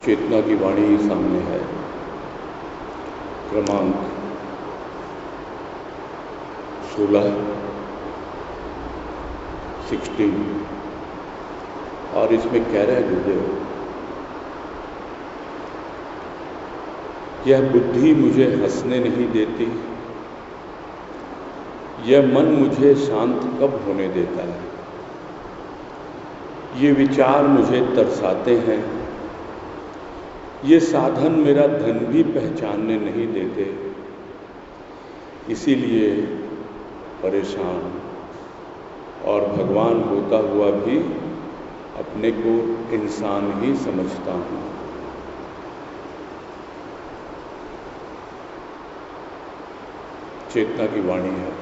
चेतना की वाणी सामने है। क्रमांक 16 और इसमें कह रहे हैं गुरुदेव, यह बुद्धि मुझे हंसने नहीं देती, यह मन मुझे शांत कब होने देता है, ये विचार मुझे तरसाते हैं, ये साधन मेरा धन भी पहचानने नहीं देते, इसीलिए परेशान और भगवान होता हुआ भी अपने को इंसान ही समझता हूँ। चेतना की वाणी है।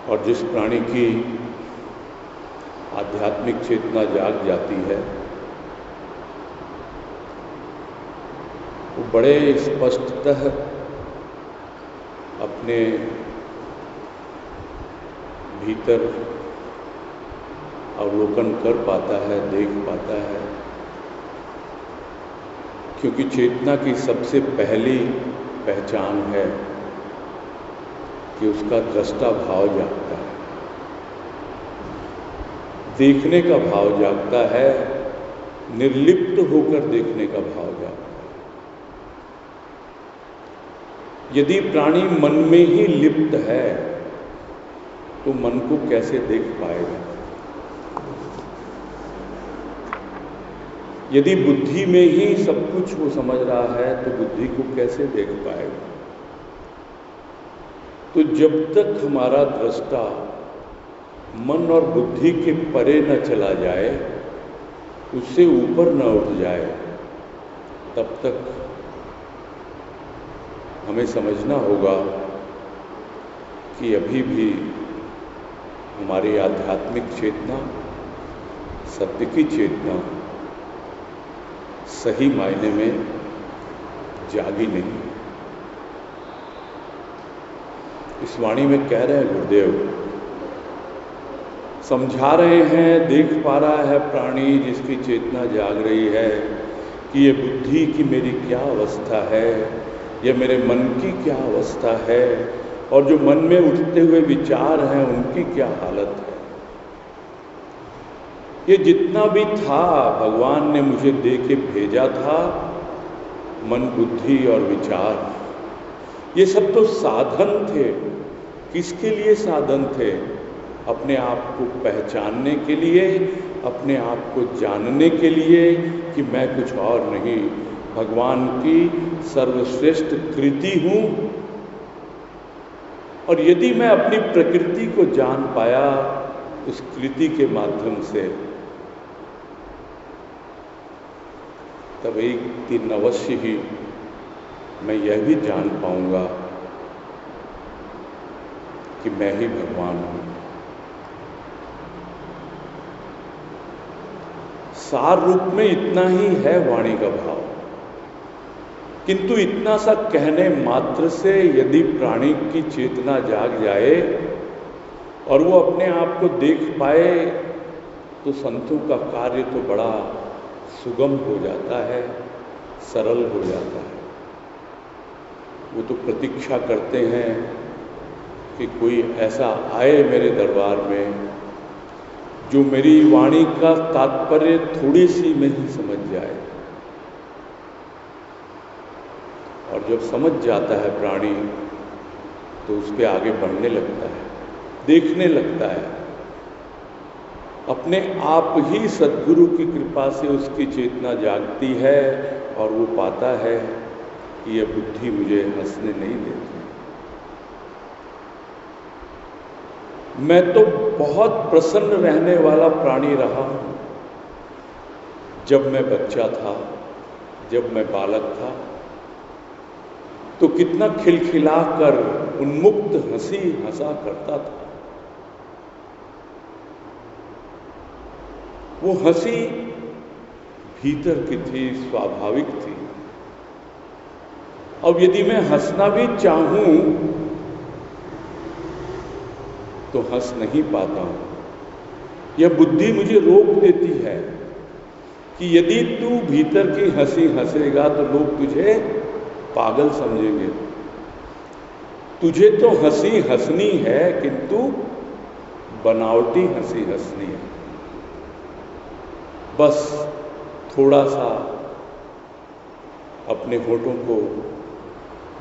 और जिस प्राणी की आध्यात्मिक चेतना जाग जाती है, वो बड़े स्पष्टतः अपने भीतर अवलोकन कर पाता है, देख पाता है, क्योंकि चेतना की सबसे पहली पहचान है कि उसका दृष्टा भाव जागता है, देखने का भाव जागता है, निर्लिप्त होकर देखने का भाव जागता है। यदि प्राणी मन में ही लिप्त है तो मन को कैसे देख पाएगा? यदि बुद्धि में ही सब कुछ वो समझ रहा है तो बुद्धि को कैसे देख पाएगा? तो जब तक हमारा दृष्टा मन और बुद्धि के परे न चला जाए, उससे ऊपर न उठ जाए, तब तक हमें समझना होगा कि अभी भी हमारी आध्यात्मिक चेतना, सत्य की चेतना सही मायने में जागी नहीं। इस वाणी में कह रहे हैं गुरुदेव, समझा रहे हैं, देख पा रहा है प्राणी जिसकी चेतना जाग रही है कि ये बुद्धि की मेरी क्या अवस्था है, यह मेरे मन की क्या अवस्था है, और जो मन में उठते हुए विचार हैं उनकी क्या हालत है। ये जितना भी था भगवान ने मुझे दे के भेजा था, मन, बुद्धि और विचार, ये सब तो साधन थे। किसके लिए साधन थे? अपने आप को पहचानने के लिए, अपने आप को जानने के लिए कि मैं कुछ और नहीं, भगवान की सर्वश्रेष्ठ कृति हूँ। और यदि मैं अपनी प्रकृति को जान पाया उस कृति के माध्यम से, तब एक दिन अवश्य ही मैं यह भी जान पाऊंगा कि मैं ही भगवान हूँ। सार रूप में इतना ही है वाणी का भाव, किंतु इतना सा कहने मात्र से यदि प्राणी की चेतना जाग जाए और वो अपने आप को देख पाए, तो संतों का कार्य तो बड़ा सुगम हो जाता है, सरल हो जाता है। वो तो प्रतीक्षा करते हैं कि कोई ऐसा आए मेरे दरबार में जो मेरी वाणी का तात्पर्य थोड़ी सी में ही समझ जाए। और जब समझ जाता है प्राणी, तो उस पर आगे बढ़ने लगता है, देखने लगता है। अपने आप ही सद्गुरु की कृपा से उसकी चेतना जागती है और वो पाता है कि यह बुद्धि मुझे हंसने नहीं देती। मैं तो बहुत प्रसन्न रहने वाला प्राणी रहा हूं। जब मैं बच्चा था, जब मैं बालक था, तो कितना खिलखिलाकर उन्मुक्त हंसी हंसा करता था। वो हंसी भीतर की थी, स्वाभाविक थी। अब यदि मैं हंसना भी चाहूं तो हंस नहीं पाता हूं। यह बुद्धि मुझे रोक देती है। कि यदि तू भीतर की हंसी हंसेगा तो लोग तुझे पागल समझेंगे। तुझे तो हंसी हंसनी है, किंतु बनावटी हंसी हंसनी है। बस थोड़ा सा अपने होठों को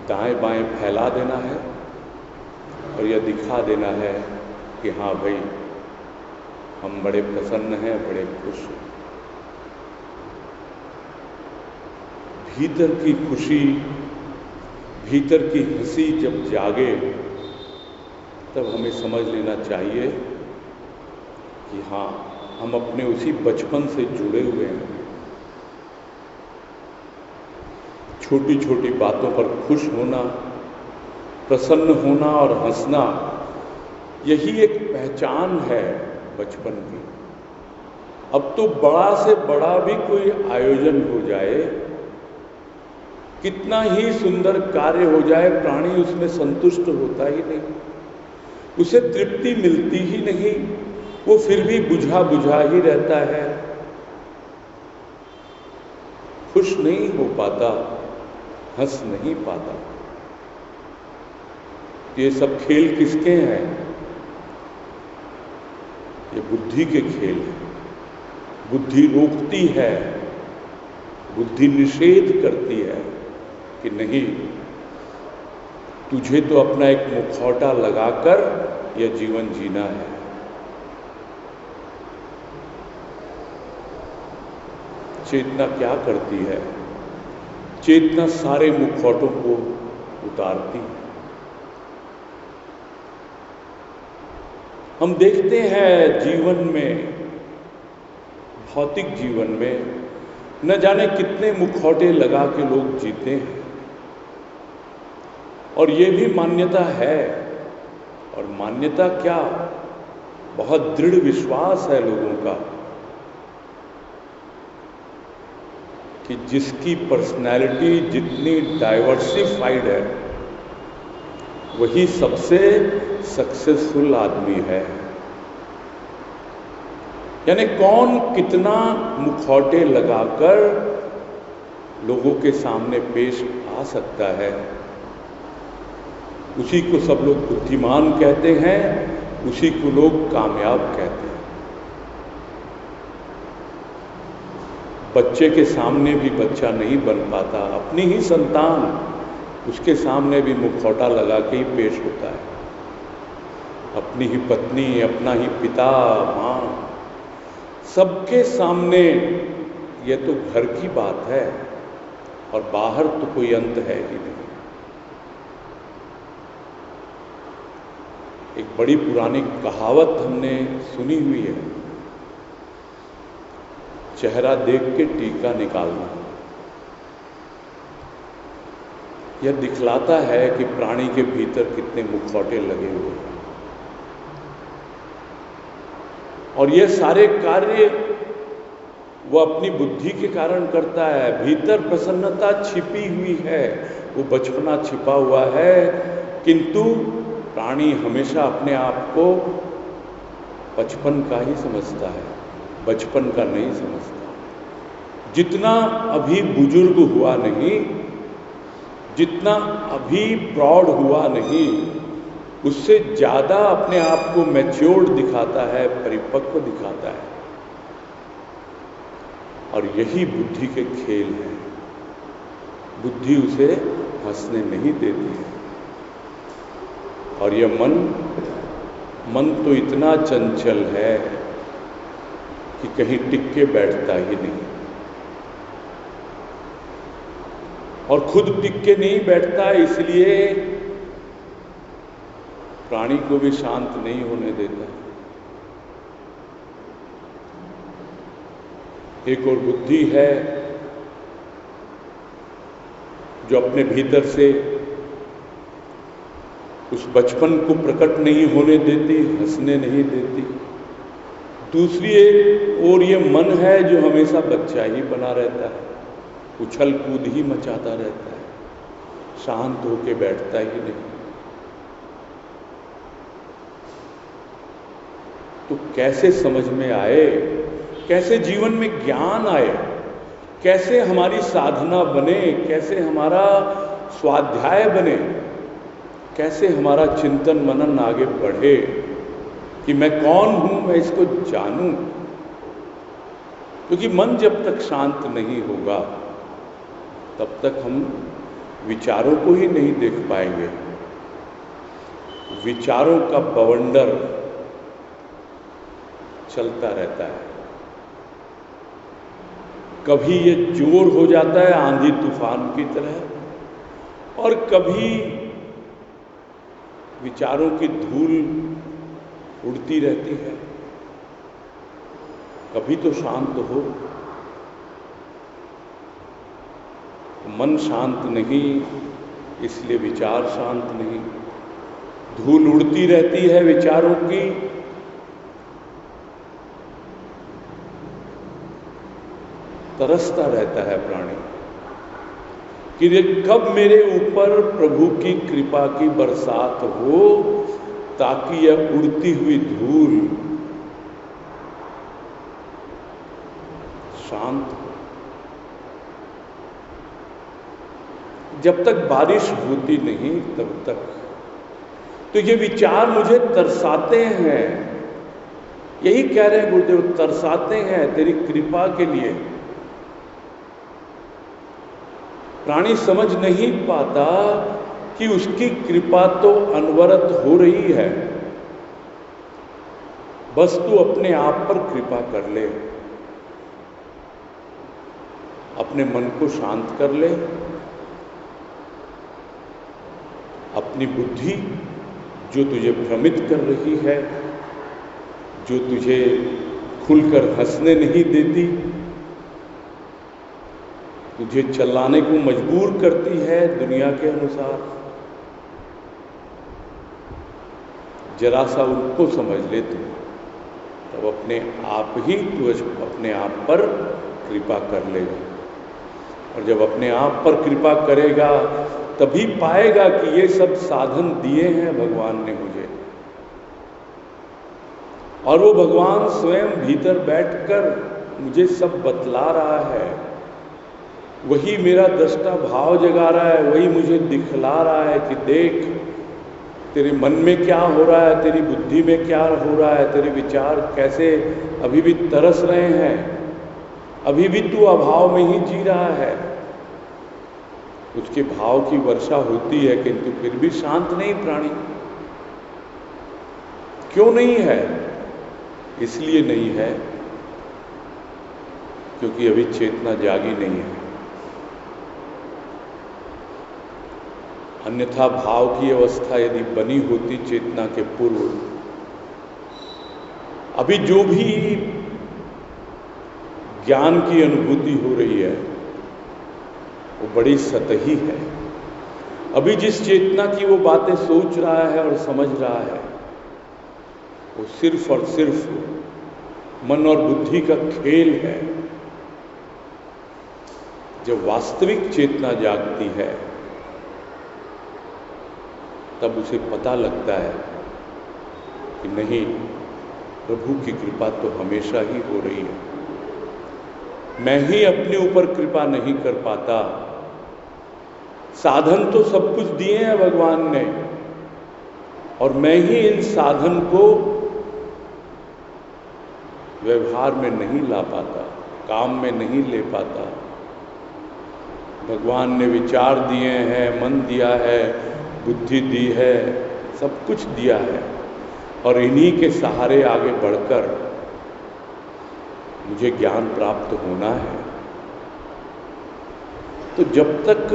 दाएं बाएं फैला देना है और यह दिखा देना है कि हाँ भाई, हम बड़े प्रसन्न हैं, बड़े खुश हैं। भीतर की खुशी, भीतर की हंसी जब जागे तब हमें समझ लेना चाहिए कि हाँ, हम अपने उसी बचपन से जुड़े हुए हैं। छोटी छोटी बातों पर खुश होना, प्रसन्न होना और हंसना, यही एक पहचान है बचपन की। अब तो बड़ा से बड़ा भी कोई आयोजन हो जाए, कितना ही सुंदर कार्य हो जाए, प्राणी उसमें संतुष्ट होता ही नहीं, उसे तृप्ति मिलती ही नहीं। वो फिर भी बुझा बुझा ही रहता है, खुश नहीं हो पाता, हंस नहीं पाता। ये सब खेल किसके हैं? ये बुद्धि के खेल हैं। बुद्धि रोकती है, बुद्धि निषेध करती है कि नहीं, तुझे तो अपना एक मुखौटा लगाकर यह जीवन जीना है। चेतना क्या करती है? चेतना सारे मुखौटों को उतारती है। हम देखते हैं जीवन में, भौतिक जीवन में न जाने कितने मुखौटे लगा के लोग जीते हैं, और ये भी मान्यता है, और मान्यता क्या, बहुत दृढ़ विश्वास है लोगों का कि जिसकी पर्सनैलिटी जितनी डाइवर्सिफाइड है वही सबसे सक्सेसफुल आदमी है। यानी कौन कितना मुखौटे लगाकर लोगों के सामने पेश आ सकता है, उसी को सब लोग बुद्धिमान कहते हैं, उसी को लोग कामयाब कहते हैं। बच्चे के सामने भी बच्चा नहीं बन पाता, अपनी ही संतान, उसके सामने भी मुखौटा लगा के ही पेश होता है। अपनी ही पत्नी, अपना ही पिता, माँ, सबके सामने। ये तो घर की बात है, और बाहर तो कोई अंत है ही नहीं। एक बड़ी पुरानी कहावत हमने सुनी हुई है, चेहरा देख के टीका निकालना। यह दिखलाता है कि प्राणी के भीतर कितने मुखौटे लगे हुए हैं, और ये सारे कार्य वो अपनी बुद्धि के कारण करता है। भीतर प्रसन्नता छिपी हुई है, वो बचपना छिपा हुआ है, किंतु प्राणी हमेशा अपने आप को बचपन का ही समझता है, बचपन का नहीं समझता। जितना अभी बुजुर्ग हुआ नहीं, जितना अभी प्रौढ़ हुआ नहीं, उससे ज़्यादा अपने आप को मैच्योर्ड दिखाता है, परिपक्व दिखाता है। और यही बुद्धि के खेल हैं। बुद्धि उसे हंसने नहीं देती है। और यह मन तो इतना चंचल है कि कहीं टिक के बैठता ही नहीं, और खुद टिक के नहीं बैठता, इसलिए प्राणी को भी शांत नहीं होने देता। एक और बुद्धि है जो अपने भीतर से उस बचपन को प्रकट नहीं होने देती, हंसने नहीं देती। दूसरी ओर ये मन है जो हमेशा बच्चा ही बना रहता है, उछल कूद ही मचाता रहता है, शांत होके बैठता ही नहीं। तो कैसे समझ में आए, कैसे जीवन में ज्ञान आए कैसे हमारी साधना बने, कैसे हमारा स्वाध्याय बने, कैसे हमारा चिंतन मनन आगे बढ़े कि मैं कौन हूं, मैं इसको जानूं। क्योंकि मन जब तक शांत नहीं होगा तब तक हम विचारों को ही नहीं देख पाएंगे। विचारों का बवंडर चलता रहता है। कभी ये जोर हो जाता है आंधी तूफान की तरह, और कभी विचारों की धूल उड़ती रहती है। कभी तो शांत हो। मन शांत नहीं, इसलिए विचार शांत नहीं। धूल उड़ती रहती है विचारों की, तरसता रहता है प्राणी कि कब मेरे ऊपर प्रभु की कृपा की बरसात हो, ताकि यह उड़ती हुई धूल शांत हो। जब तक बारिश होती नहीं तब तक तो ये विचार मुझे तरसाते हैं। यही कह रहे हैं गुरुदेव, तरसाते हैं तेरी कृपा के लिए। प्राणी समझ नहीं पाता कि उसकी कृपा तो अनवरत हो रही है। बस तू अपने आप पर कृपा कर ले, अपने मन को शांत कर ले, अपनी बुद्धि जो तुझे भ्रमित कर रही है, जो तुझे खुलकर हंसने नहीं देती, तुझे चलाने को मजबूर करती है दुनिया के अनुसार, जरा सा उनको समझ ले तू, तब अपने आप ही तू अपने आप पर कृपा कर लेगा। और जब अपने आप पर कृपा करेगा तभी पाएगा कि ये सब साधन दिए हैं भगवान ने मुझे, और वो भगवान स्वयं भीतर बैठकर मुझे सब बतला रहा है। वही मेरा दृष्टा भाव जगा रहा है, वही मुझे दिखला रहा है कि देख तेरे मन में क्या हो रहा है, तेरी बुद्धि में क्या हो रहा है, तेरे विचार कैसे अभी भी तरस रहे हैं, अभी भी तू अभाव में ही जी रहा है। उसके भाव की वर्षा होती है किंतु फिर भी शांत नहीं प्राणी। क्यों नहीं है? इसलिए नहीं है क्योंकि अभी चेतना जागी नहीं है। अन्यथा भाव की अवस्था यदि बनी होती चेतना के पूर्व, अभी जो भी ज्ञान की अनुभूति हो रही है वो बड़ी सतही है। अभी जिस चेतना की वो बातें सोच रहा है और समझ रहा है वो सिर्फ और सिर्फ मन और बुद्धि का खेल है। जब वास्तविक चेतना जागती है तब उसे पता लगता है कि नहीं, प्रभु की कृपा तो हमेशा ही हो रही है। मैं ही अपने ऊपर कृपा नहीं कर पाता। साधन तो सब कुछ दिए हैं भगवान ने, और मैं ही इन साधन को व्यवहार में नहीं ला पाता, काम में नहीं ले पाता। भगवान ने विचार दिए हैं, मन दिया है, बुद्धि दी है, सब कुछ दिया है, और इन्हीं के सहारे आगे बढ़कर मुझे ज्ञान प्राप्त होना है। तो जब तक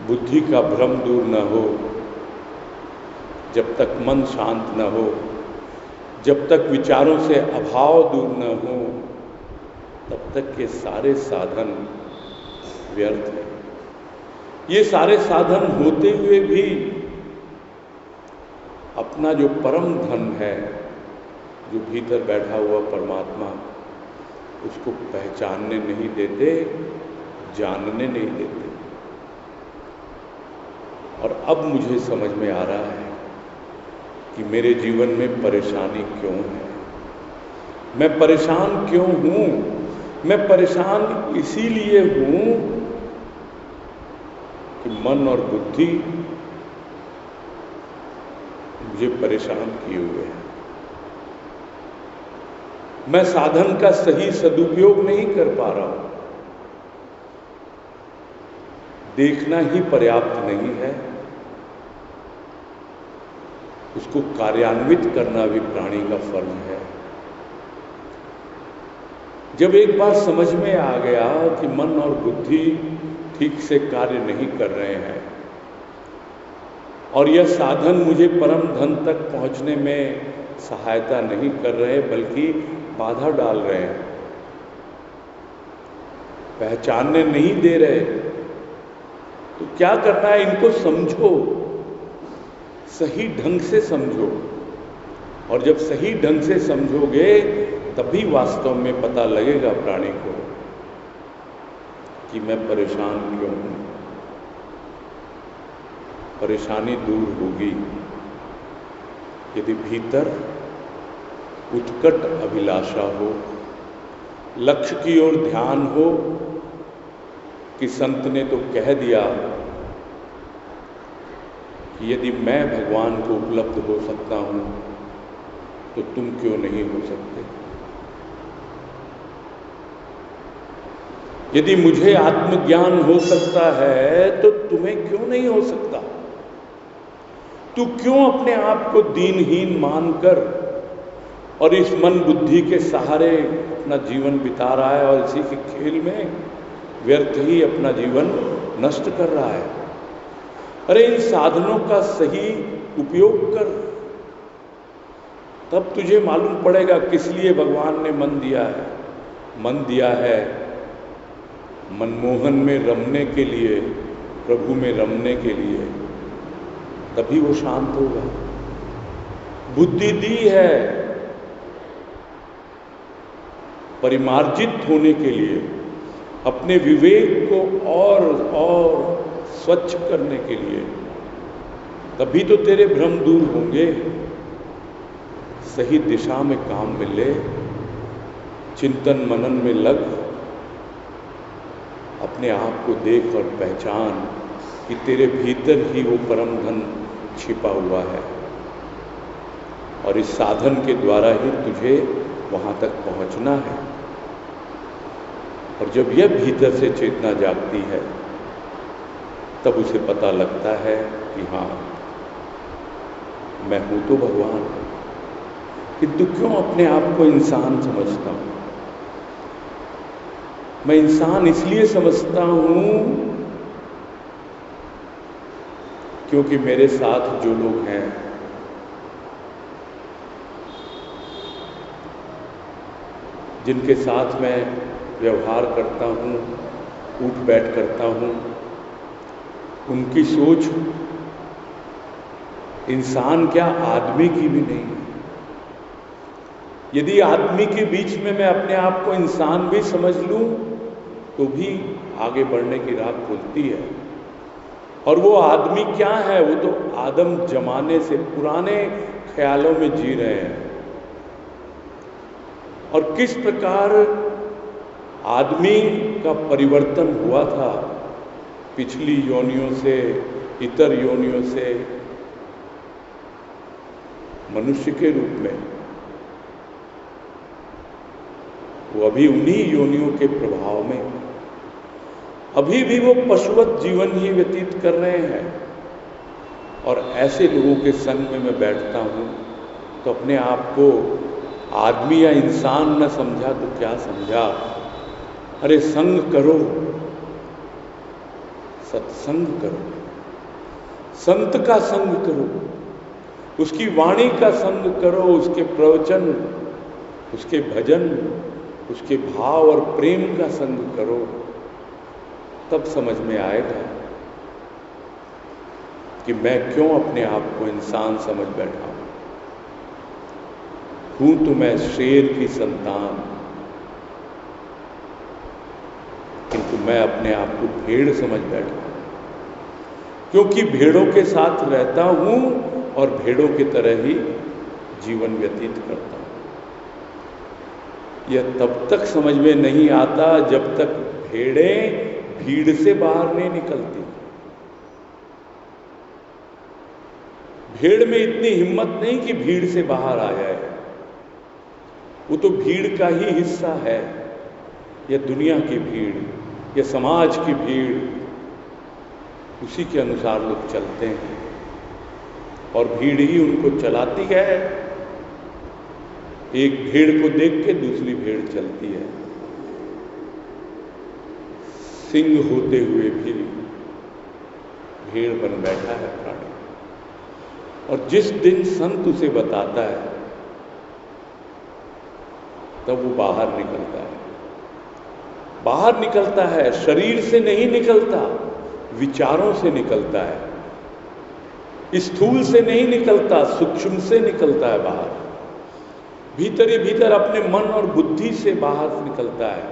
बुद्धि का भ्रम दूर न हो, जब तक मन शांत न हो, जब तक विचारों से अभाव दूर न हो, तब तक ये सारे साधन व्यर्थ हैं। ये सारे साधन होते हुए भी अपना जो परम धन है, जो भीतर बैठा हुआ परमात्मा, उसको पहचानने नहीं देते, जानने नहीं देते। और अब मुझे समझ में आ रहा है कि मेरे जीवन में परेशानी क्यों है, मैं परेशान क्यों हूं। मैं परेशान इसीलिए हूं कि मन और बुद्धि मुझे परेशान किए हुए हैं। मैं साधन का सही सदुपयोग नहीं कर पा रहा हूं। देखना ही पर्याप्त नहीं है, उसको कार्यान्वित करना भी प्राणी का फर्ज है। जब एक बार समझ में आ गया कि मन और बुद्धि ठीक से कार्य नहीं कर रहे हैं और यह साधन मुझे परम धन तक पहुंचने में सहायता नहीं कर रहे बल्कि बाधा डाल रहे हैं, पहचानने नहीं दे रहे, तो क्या करना है? इनको समझो, सही ढंग से समझो। और जब सही ढंग से समझोगे तभी वास्तव में पता लगेगा प्राणी को कि मैं परेशान क्यों हूं। परेशानी दूर होगी यदि भीतर उत्कट अभिलाषा हो, लक्ष्य की ओर ध्यान हो कि संत ने तो कह दिया कि यदि मैं भगवान को उपलब्ध हो सकता हूं तो तुम क्यों नहीं हो सकते। यदि मुझे आत्मज्ञान हो सकता है तो तुम्हें क्यों नहीं हो सकता। तू क्यों अपने आप को दीनहीन मानकर और इस मन बुद्धि के सहारे अपना जीवन बिता रहा है और इसी के खेल में व्यर्थ ही अपना जीवन नष्ट कर रहा है। अरे इन साधनों का सही उपयोग कर, तब तुझे मालूम पड़ेगा किस लिए भगवान ने मन दिया है। मन दिया है मनमोहन में रमने के लिए, प्रभु में रमने के लिए, तभी वो शांत होगा। बुद्धि दी है परिमार्जित होने के लिए, अपने विवेक को और स्वच्छ करने के लिए, तभी तो तेरे भ्रम दूर होंगे। सही दिशा में काम मिले, चिंतन मनन में लग, अपने आप को देख और पहचान कि तेरे भीतर ही वो परम धन छिपा हुआ है और इस साधन के द्वारा ही तुझे वहां तक पहुंचना है। और जब यह भीतर से चेतना जागती है तब उसे पता लगता है कि हाँ, मैं हूं तो भगवान, किंतु क्यों अपने आप को इंसान समझता हूं। मैं इंसान इसलिए समझता हूं क्योंकि मेरे साथ जो लोग हैं जिनके साथ मैं व्यवहार करता हूं, उठ बैठ करता हूं, उनकी सोच इंसान क्या आदमी की भी नहीं है। यदि आदमी के बीच में मैं अपने आप को इंसान भी समझ लूं तो भी आगे बढ़ने की राह खुलती है। और वो आदमी क्या है? वो तो आदम जमाने से पुराने ख्यालों में जी रहे हैं। और किस प्रकार आदमी का परिवर्तन हुआ था पिछली योनियों से, इतर योनियों से मनुष्य के रूप में, वो अभी उन्हीं योनियों के प्रभाव में अभी भी वो पशुवत जीवन ही व्यतीत कर रहे हैं। और ऐसे लोगों के संग में मैं बैठता हूं तो अपने आप को आदमी या इंसान न समझा तो क्या समझा। अरे संग करो, सत्संग करो, संत का संग करो, उसकी वाणी का संग करो, उसके प्रवचन, उसके भजन, उसके भाव और प्रेम का संग करो। तब समझ में आएगा कि मैं क्यों अपने आप को इंसान समझ बैठा हूं तो मैं शेर की संतान, किंतु मैं अपने आप को भेड़ समझ बैठा हूं क्योंकि भेड़ों के साथ रहता हूं और भेड़ों की तरह ही जीवन व्यतीत करता हूं। यह तब तक समझ में नहीं आता जब तक भेड़ें भीड़ से बाहर नहीं निकलती। भेड़ में इतनी हिम्मत नहीं कि भीड़ से बाहर आ जाए, वो तो भीड़ का ही हिस्सा है। यह दुनिया की भीड़, यह समाज की भीड़, उसी के अनुसार लोग चलते हैं और भीड़ ही उनको चलाती है। एक भेड़ को देख के दूसरी भेड़ चलती है। सिंह होते हुए भी भेड़ बन बैठा है प्राणी, और जिस दिन संत उसे बताता है तब वो बाहर निकलता है। बाहर निकलता है, शरीर से नहीं निकलता, विचारों से निकलता है। स्थूल से नहीं निकलता, सूक्ष्म से निकलता है बाहर। भीतर ही भीतर अपने मन और बुद्धि से बाहर निकलता है।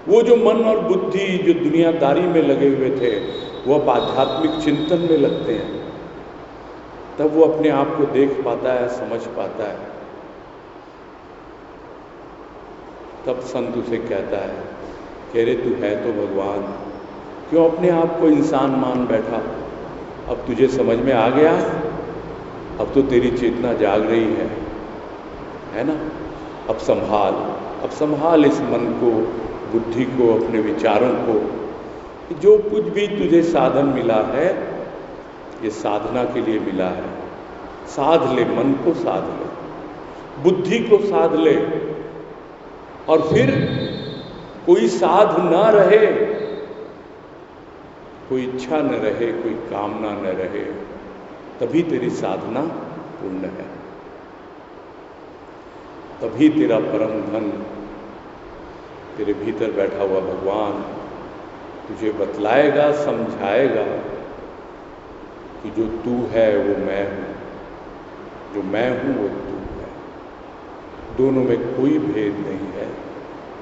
वो जो मन और बुद्धि जो दुनियादारी में लगे हुए थे, वो अब आध्यात्मिक चिंतन में लगते हैं। तब वो अपने आप को देख पाता है, समझ पाता है। तब संत उसे कहता है, कह रहे तू है तो भगवान, क्यों अपने आप को इंसान मान बैठा? अब तुझे समझ में आ गया, अब तो तेरी चेतना जाग रही है ना? अब संभाल इस मन को, बुद्धि को, अपने विचारों को। जो कुछ भी तुझे साधन मिला है, ये साधना के लिए मिला है। साध ले, मन को साध ले, बुद्धि को साध ले, और फिर कोई साध ना रहे, कोई इच्छा न रहे, कोई कामना न रहे, तभी तेरी साधना पूर्ण है। तभी तेरा परम धन, तेरे भीतर बैठा हुआ भगवान तुझे बतलाएगा, समझाएगा कि जो तू है वो मैं हूँ, जो मैं हूँ वो तू है। दोनों में कोई भेद नहीं है,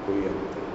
कोई अंतर।